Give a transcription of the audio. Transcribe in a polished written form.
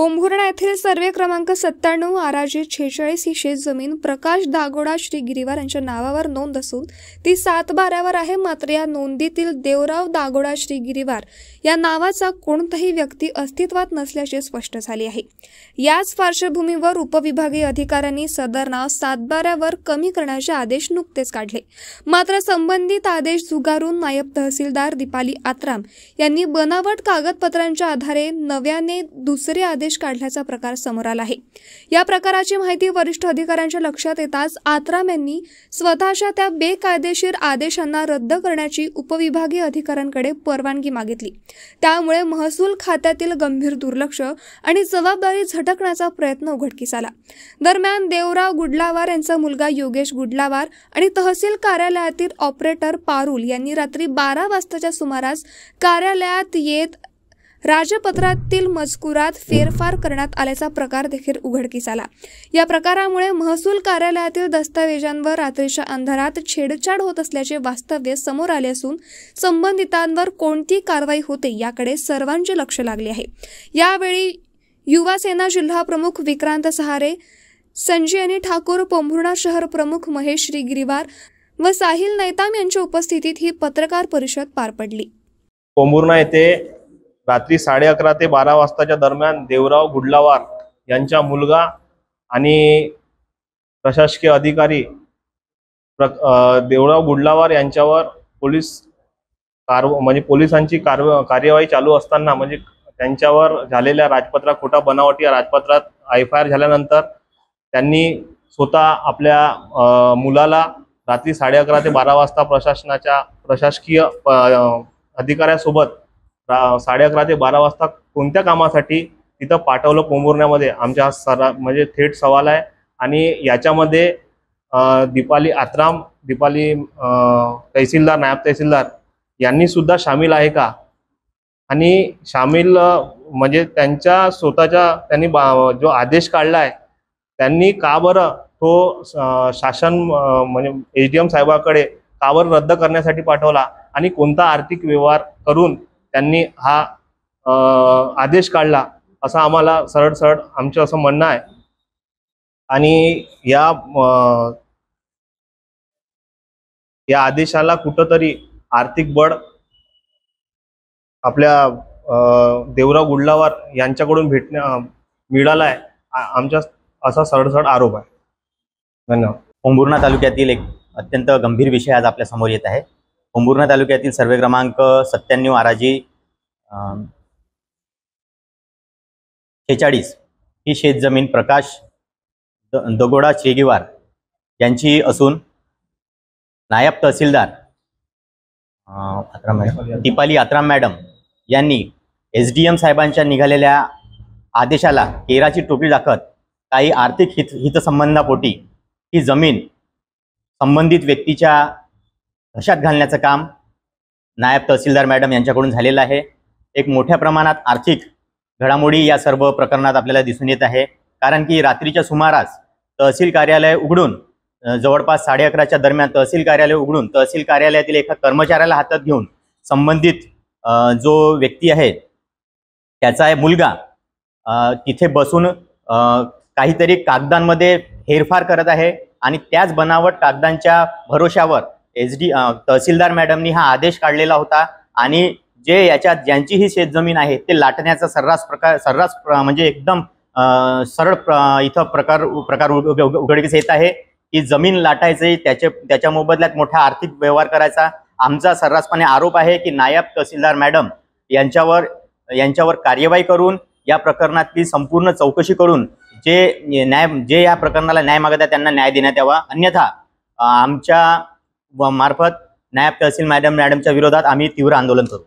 पोंभुर्णा येथील सर्वे क्रमांक 97 आराजी 46 ही शेतजमीन प्रकाश दागोडा श्री गिरीवार यांच्या नावावर नोंद असून ती 7/12 आहे। मात्र या नोंदीतील देवराव दागोडा श्री गिरीवार या नावाचा कोणताही व्यक्ती अस्तित्वात नसल्याचे स्पष्ट झाले आहे। याच पार्श्वभूमीवर उपविभागीय अधिकाऱ्यांनी सदर नाव 7/12 कमी करण्याचे आदेश नुकतेच काढले। मात्र संबंधित आदेश झुगारून नायब तहसीलदार दीपाली आत्राम यांनी बनावट कागदपत्रांच्या आधारे नव्याने दुसरे आदेश काढल्याचा प्रकार समोर आला आहे। या प्रकाराची माहिती वरिष्ठ अधिकाऱ्यांच्या लक्षात येताच आत्राम यांनी स्वतःच्या त्या बेकायदेशीर आदेशांना रद्द करण्याची उपविभागीय अधिकाऱ्यांकडे परवानगी मागितली। त्यामुळे महसूल खात्यातील गंभीर दुर्लक्ष आणि जबाबदारी झटकण्याचा प्रयत्न उघडकीस आला। दरम्यान देवराव गुडलावार यांचा मुलगा योगेश गुडलावार आणि तहसील कार्यालयातील ऑपरेटर पारुल यांनी रात्री 12 वाजताच्या सुमारास कार्यालयात येत राजपत्रातील मजकुरात फेरफार करण्यात आल्याचा प्रकार देखील उघडकीस आला। या प्रकारामुळे महसूल कार्यालयातील दस्तावेजांवर रात्रीच्या अंधारात छेडछाड होत असल्याचे वास्तव्य समोर आले असून संबंधितांवर कोणती कारवाई होते याकडे सर्वांचे लक्ष लागले आहे। यावेळी युवा सेना जिल्हा प्रमुख विक्रांत सहारे, संजय ठाकूर, पोंभुर्णा शहर प्रमुख महेश श्रीगिरीवार व साहिल नैताम यांच्या उपस्थितीत ही पत्रकार परिषद पार पडली। पोंभुर्णा येथे रात्री 11:30 ते 12 वाजताच्या दरम्यान देवराव गुडलावार यांचा मुलगा आणि प्रशासकीय अधिकारी देवराव गुडलावार यांच्यावर पोलिसांची कार्यवाही चालू असताना त्यांच्यावर झालेल्या राजपत्रा खोटा बनावटी या राजपत्रात FIR झाल्यानंतर त्यांनी स्वतः आपल्या मुलाला रात्री 11:30 ते 12 वाजता प्रशासकीय अधिकाऱ्यासोबत 11:30 ते 12 वाजता कोणत्या कामासाठी तिथं पाठवलं पोंभुर्ण्यामध्ये, आमचा हा थेट सवाल आहे। आणि याच्यामध्ये दीपाली आत्राम, तहसीलदार, नायब तहसीलदार यांनी सुद्धा शामिल आहे का, आणि शामिल त्यांच्या स्वतःच्या त्यांनी जो आदेश काढला आहे त्यांनी का बरं तो शासन SDM साहेबाकडे का बरं रद्द करण्यासाठी पाठवला, आणि कोणता आर्थिक व्यवहार करून त्यांनी हा आदेश काढला, असं आम्हाला सरळ आमचं असं म्हणणं आहे। आणि या आदेशाला कुठंतरी आर्थिक बळ आपल्या देवराव गुडलावार यांच्याकडून मिळाला आहे, आमचा असा सरळ आरोप आहे। धन्यवाद। पोंभुर्णा तालुक्यातील एक अत्यंत गंभीर विषय आज आपल्या समोर येत आहे। पोंभुर्णा तालुक्यातील सर्वे क्रमांक 97 आराजी 46 ही शेतजमीन प्रकाश दागोडा श्रीगिरीवार यांची असून नायब तहसीलदार दीपाली आत्राम मॅडम यांनी SDM साहेबांच्या निघालेल्या आदेशाला केराची टोपी दाखवत काही आर्थिक हितसंबंधापोटी ही जमीन संबंधित व्यक्तीच्या घशात घालण्याचं काम नायब तहसीलदार मॅडम यांच्याकडून झालेलं आहे। एक मोठ्या प्रमाणात आर्थिक घडामोडी या सर्व प्रकरणात आपल्याला दिसून येत आहे, कारण की रात्रीच्या सुमारास तहसील कार्यालय उघडून जवळपास 11:30च्या दरम्यान तहसील कार्यालय उघडून तहसील कार्यालयातील एका कर्मचाऱ्याला हातात घेऊन संबंधित जो व्यक्ती आहे त्याचा मुलगा तिथे बसून काहीतरी कागदांमध्ये हेरफार करत आहे, आणि त्याच बनावट कागदांच्या भरोशावर तहसीलदार मॅडमनी हा आदेश काढलेला होता, आणि ज्यांची ही शेतजमीन आहे ते लाटण्याचा एकदम सरळ इथं प्रकार उघडकीस येत आहे की जमीन लाटायचे, त्याच्या मोबदल्यात मोठा आर्थिक व्यवहार करायचा। आमचा सर्रासपणे आरोप आहे की नायब तहसीलदार मॅडम यांच्यावर कार्यवाही करून या प्रकरणातली संपूर्ण चौकशी करून जे या प्रकरणाला न्याय मागत आहे त्यांना न्याय देण्यात यावा, अन्यथा आमच्या मार्फत नायब तहसील मॅडमच्या विरोधात आम्ही तीव्र आंदोलन करू।